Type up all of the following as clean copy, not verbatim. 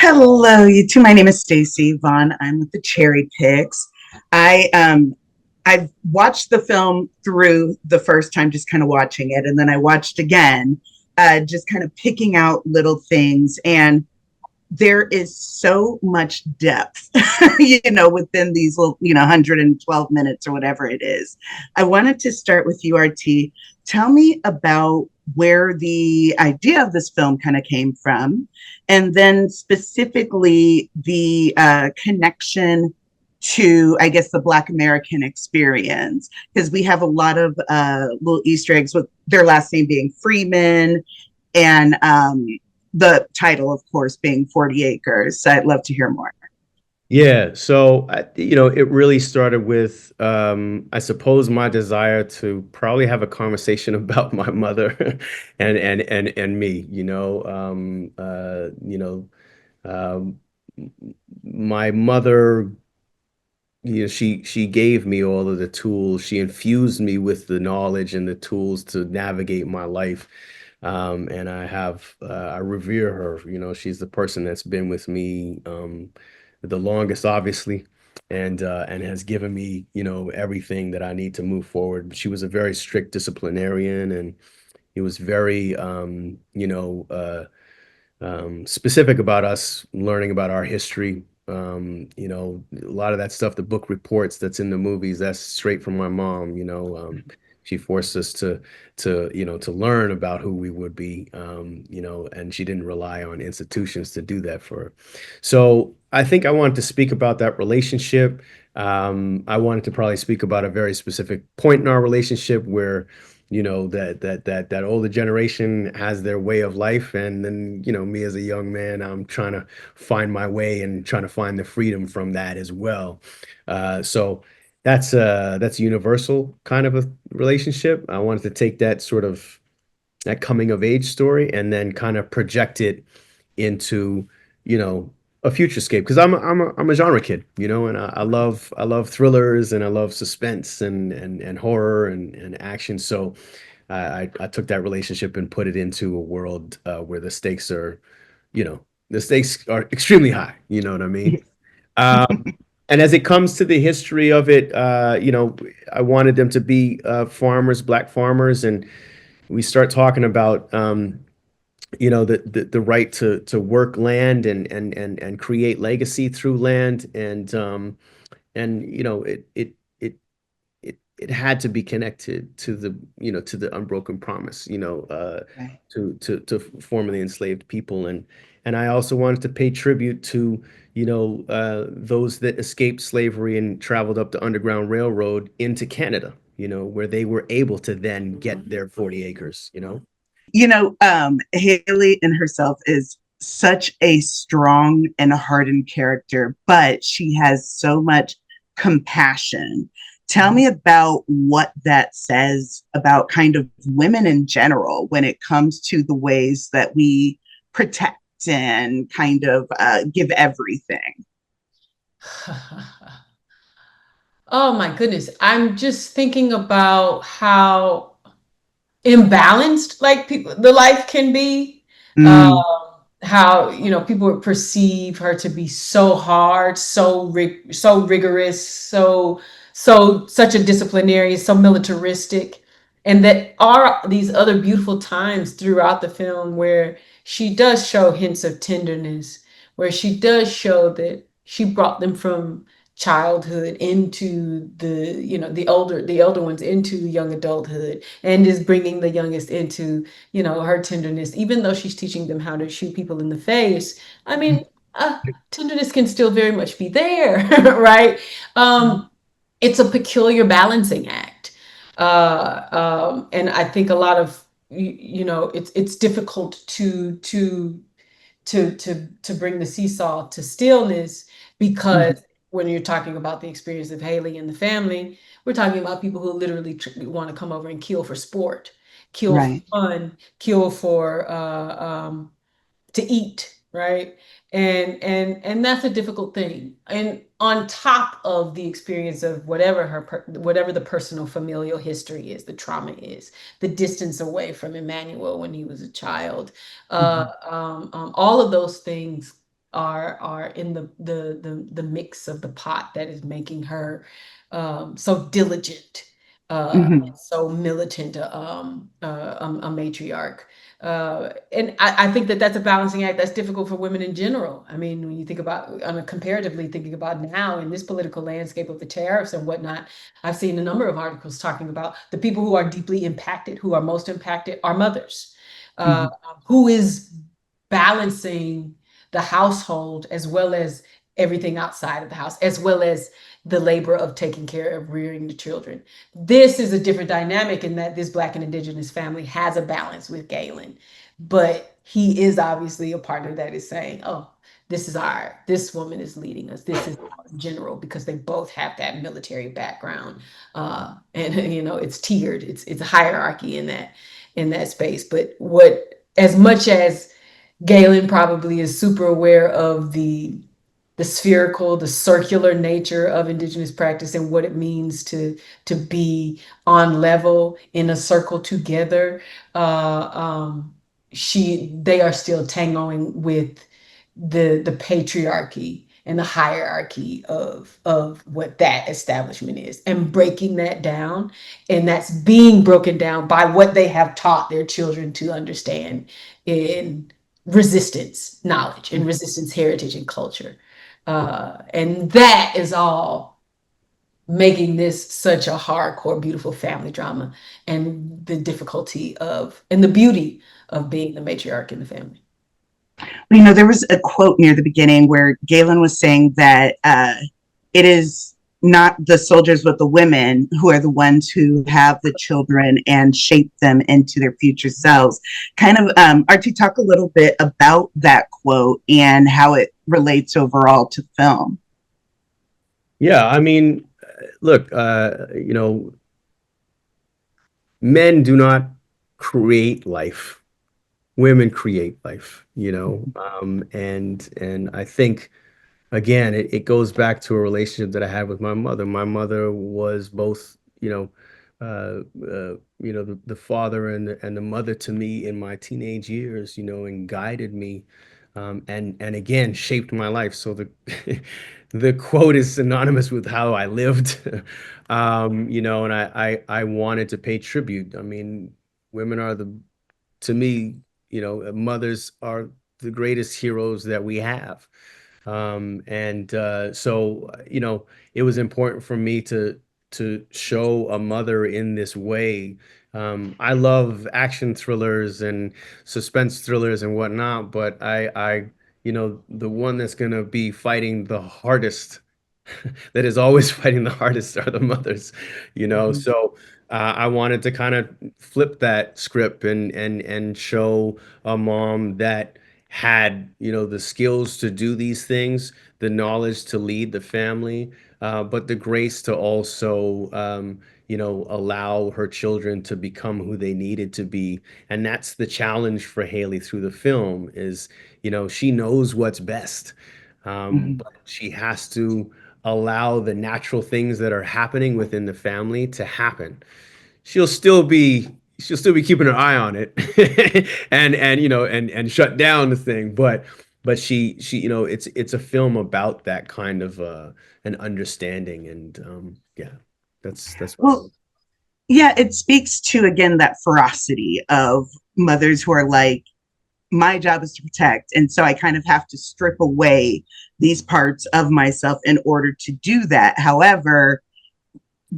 Hello, you two. My name is Stacey Yvonne. I'm with the CherryPicks. I've watched the film through the first time, just kind of watching it, and then I watched again, just kind of picking out little things. And there is so much depth, within these little, 112 minutes or whatever it is. I wanted to start with you, RT. Tell me about where the idea of this film kind of came from, and then specifically the connection to, I guess, the Black American experience, because we have a lot of little Easter eggs with their last name being Freeman, and the title, of course, being 40 Acres. So I'd love to hear more. Yeah, so it really started with, I suppose, my desire to probably have a conversation about my mother and me. Um, my mother, she gave me all of the tools. She infused me with the knowledge and the tools to navigate my life. And I revere her. She's the person that's been with me the longest, obviously, and has given me, everything that I need to move forward. She was a very strict disciplinarian, and he was very, specific about us learning about our history. A lot of that stuff, the book reports that's in the movies, that's straight from my mom. She forced us to learn about who we would be, and she didn't rely on institutions to do that for her. So I think I wanted to speak about that relationship. I wanted to probably speak about a very specific point in our relationship where that older generation has their way of life, and then me as a young man, I'm trying to find my way and trying to find the freedom from that as well. So that's a universal kind of a relationship. I wanted to take that sort of that coming of age story and then kind of project it into, you know, a futurescape, because I'm a genre kid, and I love thrillers, and I love suspense and horror and action. So I took that relationship and put it into a world where the stakes are extremely high. You know what I mean? Um, and as it comes to the history of it, I wanted them to be farmers, black farmers, and we start talking about the right to work land and create legacy through land, and it had to be connected to the unbroken promise, Right. to formerly enslaved people. And I also wanted to pay tribute to those that escaped slavery and traveled up the Underground Railroad into Canada, where they were able to then get their 40 acres. Hailey in herself is such a strong and hardened character, but she has so much compassion. Tell me about what that says about kind of women in general when it comes to the ways that we protect and kind of give everything. Oh my goodness. I'm just thinking about how imbalanced like people the life can be. Mm, How people would perceive her to be so hard, so rigorous, such a disciplinarian, so militaristic, and that are these other beautiful times throughout the film where she does show hints of tenderness, where she does show that she brought them from childhood into the elder ones into young adulthood, and is bringing the youngest into her tenderness, even though she's teaching them how to shoot people in the face. I mean, tenderness can still very much be there, right? It's a peculiar balancing act, and I think a lot of it's difficult to bring the seesaw to stillness, mhm. because when you're talking about the experience of Hailey and the family, we're talking about people who literally want to come over and kill for sport, kill for Right. fun, kill for to eat, right? And that's a difficult thing. And on top of the experience of whatever the personal familial history is, the trauma is, the distance away from Emanuel when he was a child, Mhm. all of those things are in the mix of the pot that is making her so diligent, Mhm. so militant, a matriarch. And I think that that's a balancing act that's difficult for women in general. I mean, when you think about, comparatively thinking about now in this political landscape of the tariffs and whatnot, I've seen a number of articles talking about the people who are deeply impacted, who are most impacted, are mothers. Uh, Mhm. who is balancing the household as well as everything outside of the house, as well as the labor of taking care of rearing the children. This is a different dynamic in that this Black and Indigenous family has a balance with Galen, but he is obviously a partner that is saying, oh, this woman is leading us. This is general, because they both have that military background. And it's tiered. It's a hierarchy in that space. But as much as Galen probably is super aware of the spherical, the circular nature of Indigenous practice and what it means to be on level in a circle together. Uh, um, they are still tangoing with the patriarchy and the hierarchy of what that establishment is, and breaking that down, and that's being broken down by what they have taught their children to understand in resistance knowledge and resistance heritage and culture. And that is all making this such a hardcore, beautiful family drama, and the difficulty and the beauty of being the matriarch in the family. There was a quote near the beginning where Galen was saying that it is not the soldiers, but the women who are the ones who have the children and shape them into their future selves. Kind of, Archie, talk a little bit about that quote and how it relates overall to film. Yeah, I mean, look, men do not create life. Women create life, and I think again, it goes back to a relationship that I had with my mother. My mother was both, the father and the mother to me in my teenage years, and guided me, and again shaped my life. So the the quote is synonymous with how I lived, and I wanted to pay tribute. I mean, women are to me, mothers are the greatest heroes that we have. So it was important for me to show a mother in this way. I love action thrillers and suspense thrillers and whatnot, but the one that's gonna be fighting the hardest, that is always fighting the hardest, are the mothers, Mhm. So I wanted to kind of flip that script and show a mom that had, the skills to do these things, the knowledge to lead the family, but the grace to also, allow her children to become who they needed to be. And that's the challenge for Hailey through the film is, she knows what's best, Mhm. but she has to allow the natural things that are happening within the family to happen. She'll still be she'll still be keeping her eye on it and shut down the thing, but she it's a film about that kind of an understanding, and yeah, that's what I Well, love. yeah, it speaks to, again, that ferocity of mothers who are like, my job is to protect. And so I kind of have to strip away these parts of myself in order to do that. However,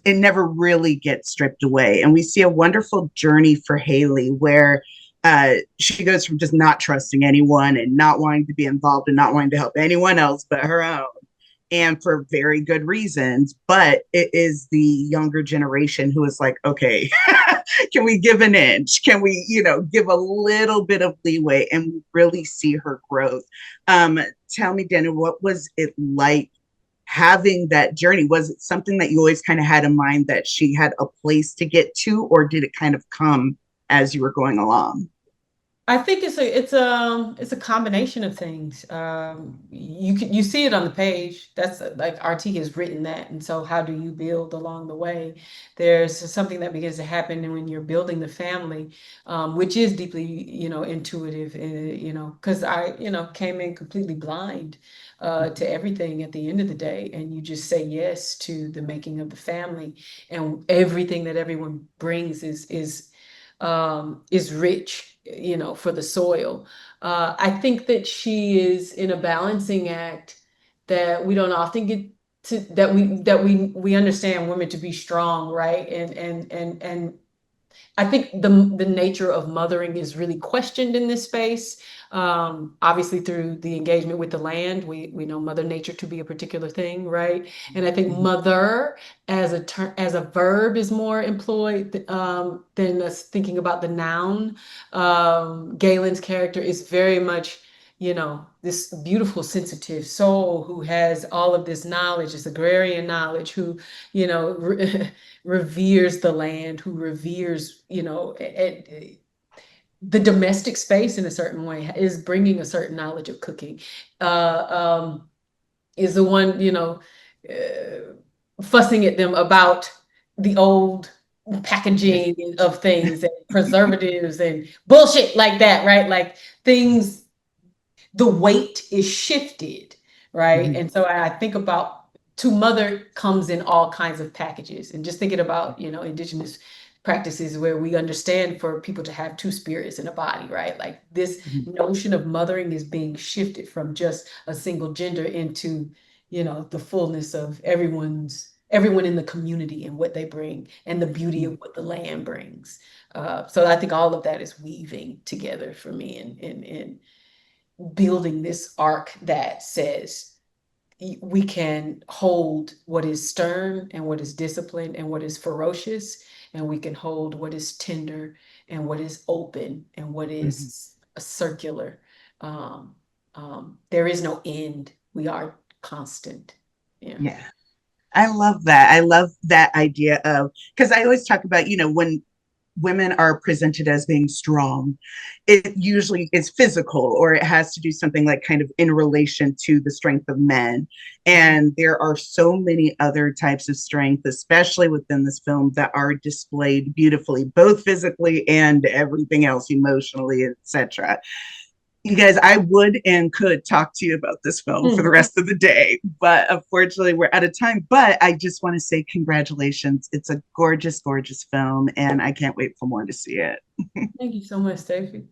it never really gets stripped away. And we see a wonderful journey for Hailey where she goes from just not trusting anyone and not wanting to be involved and not wanting to help anyone else but her own, and for very good reasons. But it is the younger generation who is like, okay, can we give an inch? Can we, give a little bit of leeway and really see her growth? Tell me, Daniel, what was it like having that journey? Was it something that you always kind of had in mind that she had a place to get to, or did it kind of come as you were going along? I think it's a combination of things. You see it on the page. That's like RT has written that, and so how do you build along the way? There's something that begins to happen when you're building the family, which is deeply, intuitive. Because I, came in completely blind to everything at the end of the day, and you just say yes to the making of the family, and everything that everyone brings is rich, for the soil. I think that she is in a balancing act that we don't often get to, that we understand women to be strong, right? And I think the nature of mothering is really questioned in this space. Obviously, through the engagement with the land, we know Mother Nature to be a particular thing, right? And I think mother as a term, as a verb is more employed than us thinking about the noun. Galen's character is very much, this beautiful, sensitive soul who has all of this knowledge, this agrarian knowledge, who, reveres the land, who reveres, the domestic space in a certain way, is bringing a certain knowledge of cooking, is the one, fussing at them about the old packaging of things and preservatives and bullshit like that, right? Like things, the weight is shifted, right? Mhm. And so I think about to mother comes in all kinds of packages, and just thinking about, indigenous practices where we understand for people to have two spirits in a body, right? Like this Mhm. notion of mothering is being shifted from just a single gender into, the fullness of everyone in the community and what they bring and the beauty of what the land brings. So I think all of that is weaving together for me and building this arc that says we can hold what is stern and what is disciplined and what is ferocious, and we can hold what is tender and what is open and what Mhm. is circular. There is no end. We are constant. Yeah. Yeah. I love that. I love that idea of, because I always talk about, when women are presented as being strong, it usually is physical, or it has to do something like kind of in relation to the strength of men. And there are so many other types of strength, especially within this film, that are displayed beautifully, both physically and everything else, emotionally, etc. You guys, I would and could talk to you about this film for the Mm. rest of the day, but unfortunately, we're out of time. But I just want to say congratulations. It's a gorgeous, gorgeous film, and I can't wait for more to see it. Thank you so much, Stacey.